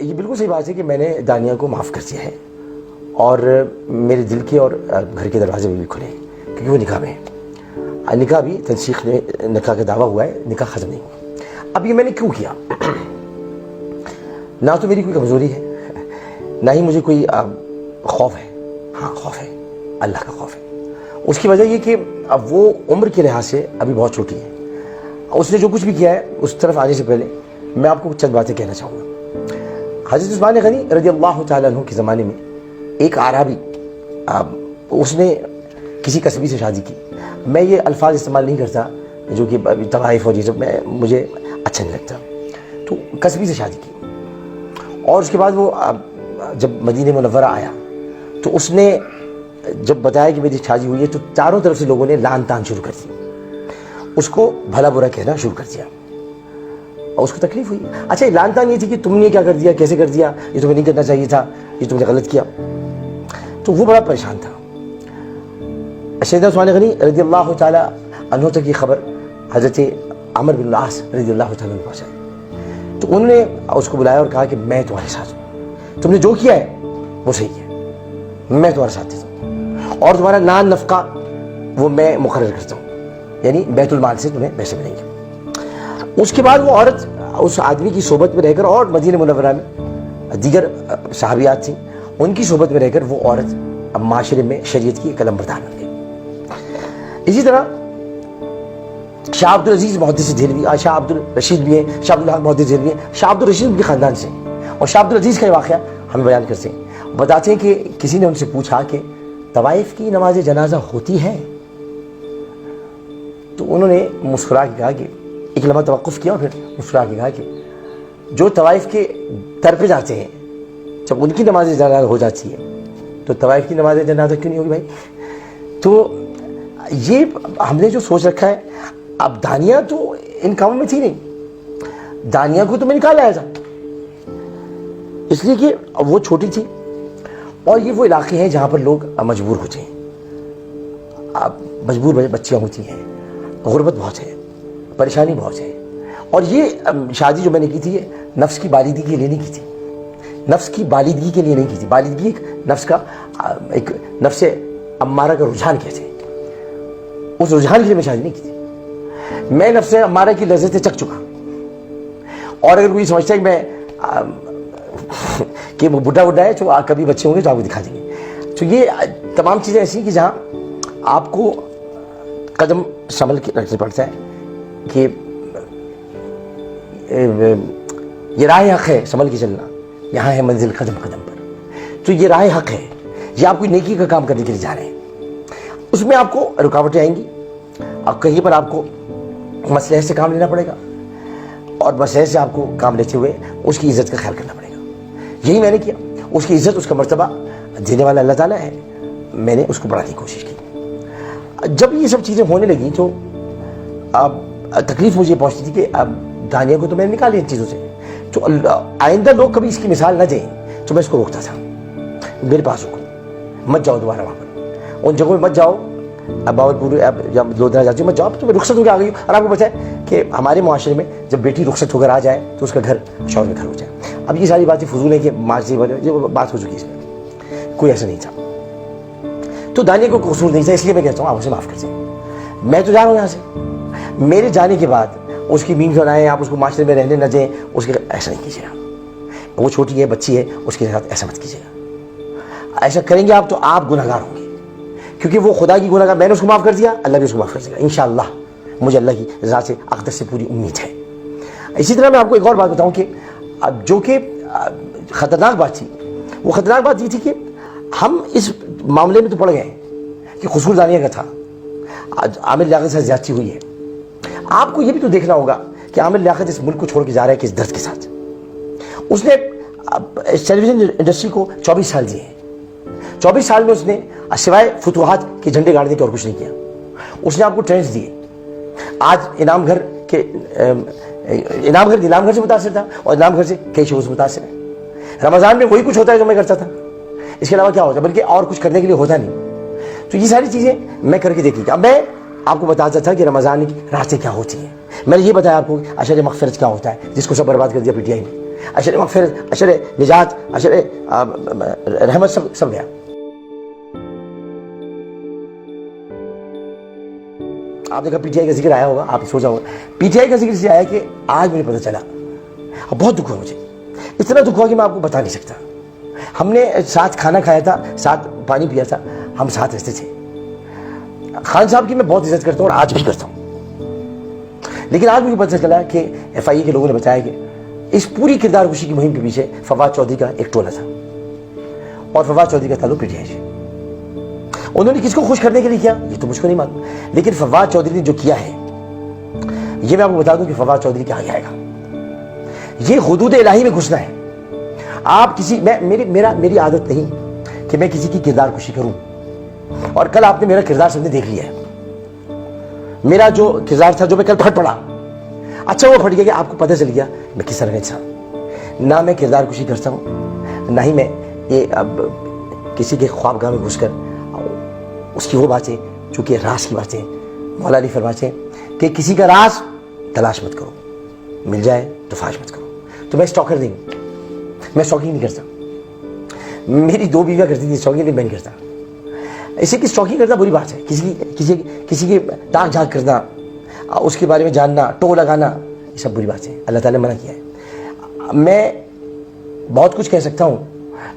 یہ بالکل صحیح بات ہے کہ میں نے دانیہ کو معاف کر دیا ہے اور میرے دل کے اور گھر کے دروازے بھی کھلے ہیں کیونکہ وہ نکاح میں ہے. نکاح بھی تنسیخ میں نکاح کا دعویٰ ہوا ہے, نکاح ختم نہیں ہوا. اب یہ میں نے کیوں کیا؟ نہ تو میری کوئی کمزوری ہے, نہ ہی مجھے کوئی خوف ہے. ہاں خوف ہے, اللہ کا خوف ہے. اس کی وجہ یہ کہ اب وہ عمر کے لحاظ سے ابھی بہت چھوٹی ہے. اس نے جو کچھ بھی کیا ہے اس طرف آنے سے پہلے میں آپ کو چند باتیں کہنا چاہوں گا. حضرت عثمان غنی رضی اللہ تعالیٰ عنہ کے زمانے میں ایک اعرابی, اس نے کسی قصبی سے شادی کی. میں یہ الفاظ استعمال نہیں کرتا جو کہ طوائف اور یہ سب مجھے اچھا نہیں لگتا. تو قصبی سے شادی کی اور اس کے بعد وہ جب مدینہ منورہ آیا تو اس نے جب بتایا کہ میری شادی ہوئی ہے تو چاروں طرف سے لوگوں نے لان تان شروع کر دی, اس کو بھلا برا کہنا شروع کر دیا اور اس کو تکلیف ہوئی. اچھا لان تان یہ تھی کہ تم نے کیا کر دیا, کیسے کر دیا, یہ تمہیں نہیں کرنا چاہیے تھا, یہ تم نے غلط کیا. تو وہ بڑا پریشان تھا. سیدنا عثمان غنی رضی اللہ تعالیٰ عنہ تک یہ خبر حضرت عمر بن العاص رضی اللہ تعالیٰ عنہ پہنچائی. تو انہوں نے اس کو بلایا اور کہا کہ میں تمہارے ساتھ ہوں, تم نے جو کیا ہے وہ صحیح ہے, میں تمہارا ساتھ دیتا ہوں اور تمہارا نان نفقہ وہ میں مقرر کرتا ہوں, یعنی بیت المال سے تمہیں پیسے ملیں گے. اس کے بعد وہ عورت اس آدمی کی صحبت میں رہ کر اور مدینہ منورہ میں دیگر صحابیات تھیں, ان کی صحبت میں رہ کر وہ عورت اب معاشرے میں شریعت کی قلم بردار بن گئی. اسی طرح شاہ عبد العزیز محدث دہلوی, شاہ عبد الرشید بھی ہیں, شاہ عبدالحق محدث دہلوی ہیں, شاہ عبد الرشید کے خاندان سے. اور شاہ عبد العزیز کا یہ واقعہ ہمیں بیان کرتے ہیں, بتاتے ہیں کہ کسی نے ان سے پوچھا کہ طوائف کی نماز جنازہ ہوتی ہے؟ تو انہوں نے مسکرا کے کہا کہ ایک لمحہ توقف کیا اور پھر مسکرا کے کہا کہ جو طوائف کے در پہ جاتے ہیں جب ان کی نماز جنازہ ہو جاتی ہے تو طوائف کی نماز جنازہ کیوں نہیں ہوگی بھائی؟ تو یہ ہم نے جو سوچ رکھا ہے, اب دانیہ تو ان کاموں میں تھی نہیں, دانیہ کو تو میں نکال لایا تھا اس لیے کہ وہ چھوٹی تھی اور یہ وہ علاقے ہیں جہاں پر لوگ مجبور ہوتے ہیں, مجبور بچیاں ہوتی ہیں, غربت بہت ہے, پریشانی بہت ہے. اور یہ شادی جو میں نے کی تھی یہ نفس کی بالیدگی کے لیے نہیں کی تھی, نفس کی بالیدگی کے لیے نہیں کی تھی. بالیدگی ایک نفس کا ایک نفس امارہ کا رجحان کہتے ہیں, اس رجحان کے لیے میں شادی نہیں کی تھی. میں نفس امارہ کی لذتیں چکھ چکا, اور اگر کوئی سمجھتا ہے کہ میں کہ وہ بڈھا ہے جو کبھی بچے ہوں گے تو آپ کو دکھا دیں گے. تو یہ تمام چیزیں ایسی ہیں کہ جہاں آپ کو قدم سنبھل کے رکھنا پڑتا ہے کہ یہ راہ حق ہے, سنبھل کے چلنا, یہاں ہے منزل قدم قدم پر. تو یہ راہ حق ہے, یہ آپ کوئی نیکی کا کام کرنے کے لیے جا رہے ہیں, اس میں آپ کو رکاوٹیں آئیں گی, اب کہیں پر آپ کو مصلحت سے کام لینا پڑے گا اور مصلحت سے آپ کو کام لیتے ہوئے اس کی عزت کا خیال کرنا پڑے گا. یہی میں نے کیا, اس کی عزت اس کا مرتبہ دینے والا اللہ تعالیٰ ہے, میں نے اس کو بڑھانے کی کوشش کی. جب یہ سب چیزیں ہونے لگیں تو اب تکلیف مجھے پہنچتی تھی کہ اب دانیہ کو تو میں نے نکال لیا ان چیزوں سے, تو آئندہ لوگ کبھی اس کی مثال نہ دیں تو میں اس کو روکتا تھا, میرے پاس رکو, مت جاؤ دوبارہ وہاں پر, ان جگہوں میں مت جاؤ, اب باورپور جب دو دن جاتی ہوں مت جاؤ, تو میں رخصت ہو کے آ گئی ہوں. اور آپ کو پتہ ہے کہ ہمارے معاشرے میں جب بیٹی رخصت ہو کر آ جائے تو اس کا گھر شوہر میں گھر ہو جائے. اب یہ ساری باتیں فضول ہیں کہ معاشرے والے بات ہو چکی ہے, اس میں کوئی ایسا نہیں تھا. تو دانیہ کو قصور نہیں تھا, اس لیے میں کہتا ہوں آپ اسے معاف کر دیں. میں تو جا رہا ہوں یہاں سے, میرے جانے کے بعد اس کی مین بنائیں, آپ اس کو معاشرے میں رہنے نہ دیں, اس کے ایسا نہیں کیجیے گا. وہ چھوٹی ہے, بچی ہے, اس کے ساتھ ایسا مت کیجیے گا. ایسا کریں گے آپ تو آپ گناہ گار ہوں گے, کیونکہ وہ خدا کی گناہ گار, میں نے اس کو معاف کر دیا, اللہ بھی اس کو معاف کر دے گا انشاءاللہ. مجھے اللہ کی رضا سے اقدس سے پوری امید ہے. اسی طرح میں آپ کو ایک اور بات بتاؤں کہ جو کہ خطرناک بات تھی, وہ خطرناک بات یہ تھی کہ ہم اس معاملے میں تو پڑ گئے کہ قصور دانیہ کا تھا, عامر لیاقت سے زیادتی ہوئی ہے. آپ کو یہ بھی تو دیکھنا ہوگا کہ عامر لیاقت اس ملک کو چھوڑ کے جا رہا ہے کس درد کے ساتھ. اس نے ٹیلی ویژن انڈسٹری کو 24 سال دیے ہیں, 24 سال میں اس نے سوائے فتوحات کے جھنڈے گاڑنے کے اور کچھ نہیں کیا. اس نے آپ کو ٹرینڈز دیے. آج انعام گھر نیلام گھر سے متاثر تھا اور انعام گھر سے کئی شوز متاثر ہیں. رمضان میں وہی کچھ ہوتا ہے جو میں کرتا تھا, اس کے علاوہ کیا ہوتا ہے, بلکہ اور کچھ کرنے کے لیے ہوتا نہیں. تو یہ ساری چیزیں میں کر کے دیکھ لی. اب میں آپ کو بتاتا تھا کہ رمضان کی راتیں کیا ہوتی ہیں, میں نے یہ بتایا آپ کو اشر مغفرت کیا ہوتا ہے جس کو سب برباد کر دیا پی ٹی آئی نے. اشر مغفرت، اشر نجات، اشر رحمت سب گیا. آپ نے کہا پی ٹی آئی کا ذکر آیا ہوگا، آپ نے سوچا ہوگا پی ٹی آئی کا ذکر اس لیے آیا کہ آج مجھے پتہ چلا، بہت دکھ ہوا مجھے، اتنا دکھ ہوا کہ میں آپ کو بتا نہیں سکتا. ہم نے ساتھ کھانا کھایا تھا، ساتھ پانی پیا تھا، ہم ساتھ رہتے تھے. خان صاحب کی میں بہت عزت کرتا ہوں اور آج بھی کرتا ہوں، لیکن آج مجھے پتہ چلا کہ ایف آئی اے کے لوگوں نے بتایا کہ اس پوری کردار کشی کی مہم کے پیچھے فواد چودھری کا ایک ٹولہ تھا، اور فواد چودھری کا تعلق پی ٹی آئی سے. انہوں نے کس کو خوش کرنے کے لیے کیا یہ تو مجھ کو نہیں معلوم، لیکن فواد چودھری نے جو کیا ہے یہ میں آپ کو بتا دوں کہ فواد چودھری کیا آگے آئے گا. یہ حدود الہی میں گھسنا ہے. آپ کسی میری عادت نہیں کہ میں کسی کی کردار کشی کروں، اور کل آپ نے میرا کردار سب نے دیکھ لیا ہے. میرا جو کردار تھا جو میں کل پھٹ پڑا، اچھا وہ پھٹ گیا کہ آپ کو پتہ چل گیا میں کس طرح کا انسان. نہ میں کردار کشی کرتا ہوں، نہ ہی میں یہ اب کسی کے خوابگاہ میں گھس کر اس کی وہ باتیں جو کہ راز کی باتیں. مولا علی فرماتے ہیں کہ کسی کا راز تلاش مت کرو، مل جائے تو فاش مت کرو. تو میں اسٹاکر نہیں ہوں، میں اسٹاکنگ نہیں کرتا. میری 2 بیویاں کرتی تھی اسٹاکنگ، میں نہیں کرتا. اسے کہ اسٹاکنگ کرنا بری بات ہے، کسی کی تاک جھانک کرنا، اس کے بارے میں جاننا، ٹو لگانا، یہ سب بری بات ہے. اللہ تعالیٰ نے منع کیا ہے. میں بہت کچھ کہہ سکتا ہوں،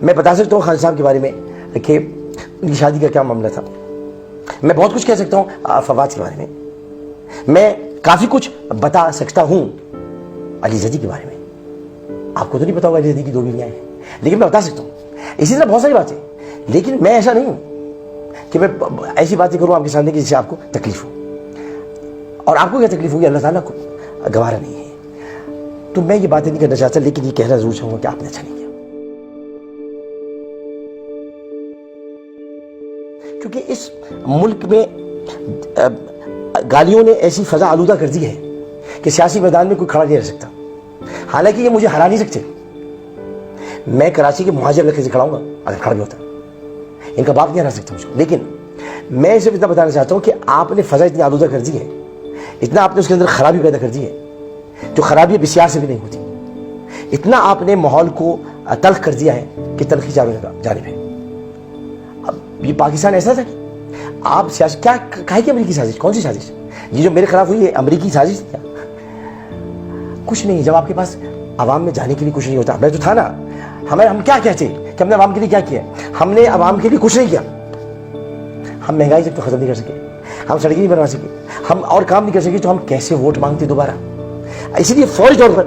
میں بتا سکتا ہوں خان صاحب کے بارے میں کہ ان کی شادی کا کیا معاملہ تھا. میں بہت کچھ کہہ سکتا ہوں فواد کے بارے میں. میں کافی کچھ بتا سکتا ہوں علی زیدی کے بارے میں. آپ کو تو نہیں پتا ہوگا علی زیدی کی 2 بیویاں ہیں، لیکن میں بتا سکتا ہوں. اسی طرح بہت ساری باتیں، لیکن میں ایسا نہیں ہوں کہ میں ایسی باتیں کروں آپ کے سامنے کہ جس سے آپ کو تکلیف ہو. اور آپ کو کیا تکلیف ہوگی اللہ تعالیٰ کو گوارا نہیں ہے. تو میں یہ باتیں نہیں کرنا چاہتا، لیکن یہ کہنا ضرور چاہوں گا کہ آپ نے اچھا نہیں کیا. کیونکہ اس ملک میں گالیوں نے ایسی فضا آلودہ کر دی ہے کہ سیاسی میدان میں کوئی کھڑا نہیں رہ سکتا. حالانکہ یہ مجھے ہرا نہیں سکتے. میں کراچی کے مہاجر علاقے سے کھڑا ہوں گا اگر کھڑا بھی ہوتا، ان کا باپ نہیں ہرا سکتا مجھ کو. لیکن میں صرف اتنا بتانا چاہتا ہوں کہ آپ نے فضا اتنی آلودہ کر دی ہے، اتنا آپ نے اس کے اندر خرابی پیدا کر دی ہے جو خرابی بسیار سے بھی نہیں ہوتی. اتنا آپ نے ماحول کو تلخ کر دیا ہے کہ تلخی جانب ہے. اب یہ پاکستان ایسا تھا کہ آپ سیاست کیا کہے کہ امریکی سازش؟ کون سی سازش؟ یہ جو میرے خلاف ہوئی ہے امریکی سازش تھی؟ کچھ نہیں. جب آپ کے پاس عوام میں جانے کے لیے کچھ نہیں ہوتا، میں تو تھا نا. ہم کیا کہتے ہیں کہ ہم نے عوام کے لیے کیا کیا؟ ہم نے عوام کے لیے کچھ نہیں کیا. ہم مہنگائی تک تو ختم نہیں کر سکے، ہم سڑکیں نہیں بنوا سکے، ہم اور کام نہیں کر سکے، تو ہم کیسے ووٹ مانگتے دوبارہ؟ اسی لیے فوری طور پر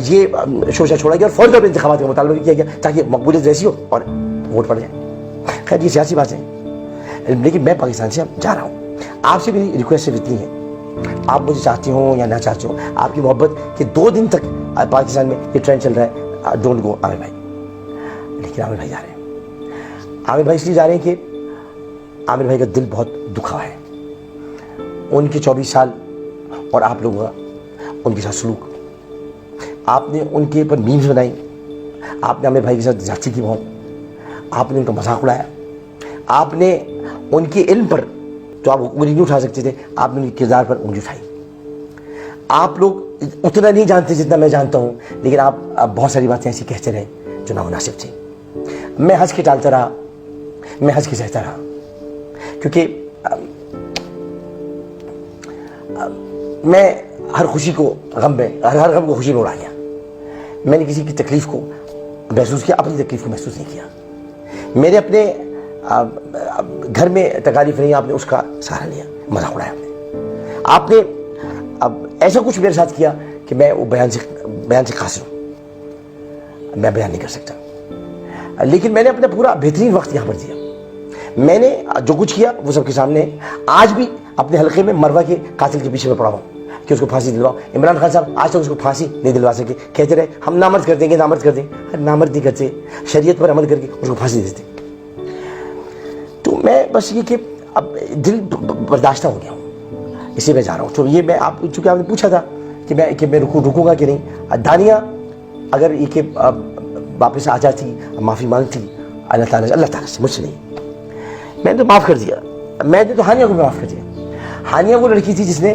یہ شوشہ چھوڑا گیا اور فوری طور پر انتخابات کا مطالبہ بھی کیا گیا تاکہ مقبولیت ویسی ہو اور ووٹ پڑ جائے. خیر یہ سیاسی بات ہے، لیکن میں پاکستان سے جا رہا ہوں. آپ سے میری ریکویسٹ صرف اتنی ہے، آپ مجھے چاہتے ہوں یا نہ چاہتے ہوں، آپ کی محبت کہ 2 دن تک پاکستان میں یہ ٹرینڈ چل رہا ہے ڈونٹ گو عامر بھائی. لیکن عامر بھائی جا رہے ہیں. عامر بھائی اس لیے جا رہے ہیں کہ عامر بھائی کا دل بہت دکھا ہے. ان کے 24 سال اور آپ لوگوں کا ان کے ساتھ سلوک، آپ نے ان کے اوپر میمز بنائی، آپ نے عامر بھائی کے ساتھ زیادتی کی بہت، آپ نے ان کا مذاق اڑایا، آپ نے ان کے علم پر جو آپ انگلی نہیں اٹھا سکتے تھے آپ نے ان کے کردار پر انگلی اٹھائی. آپ لوگ اتنا نہیں جانتے جتنا میں جانتا ہوں، لیکن آپ بہت ساری باتیں ایسی کہتے رہے جو نامناسب تھیں. میں ہنس کے ٹالتا رہا، میں ہنس کے سہتا رہا، کیونکہ میں ہر خوشی کو غم میں، ہر غم کو خوشی میں اڑا گیا. میں نے کسی کی تکلیف کو محسوس کیا، اپنی تکلیف کو محسوس نہیں کیا. میرے اپنے گھر میں تکالیف نہیں، آپ نے اس کا سہارا لیا، مذاق اڑایا. آپ نے ایسا کچھ میرے ساتھ کیا کہ میں وہ بیان سے قاصر ہوں، میں بیان نہیں کر سکتا. لیکن میں نے اپنا پورا بہترین وقت یہاں پر دیا. میں نے جو کچھ کیا وہ سب کے سامنے. آج بھی اپنے حلقے میں مروہ کے قاتل کے پیچھے میں پڑا ہوں کہ اس کو پھانسی دلواؤ. عمران خان صاحب آج تک اس کو پھانسی نہیں دلوا سکے. کہتے رہے ہم نامرد کر دیں گے، نامرد کر دیں گے. نامرد نہیں کرتے، شریعت پر عمل کر کے اس کو پھانسی دے دیتے. تو میں بس یہ کہ اب دل برداشتہ ہو گیا ہوں، اسی میں جا رہا ہوں. تو یہ میں آپ چونکہ آپ نے پوچھا تھا کہ میں رکوں گا کہ نہیں. دانیہ اگر یہ کہ واپس آ جاتی، معافی مانگتی اللہ تعالیٰ سے، مجھ سے نہیں. میں نے تو معاف کر دیا. میں نے تو ہانیہ کو معاف کر دیا. ہانیہ وہ لڑکی تھی جس نے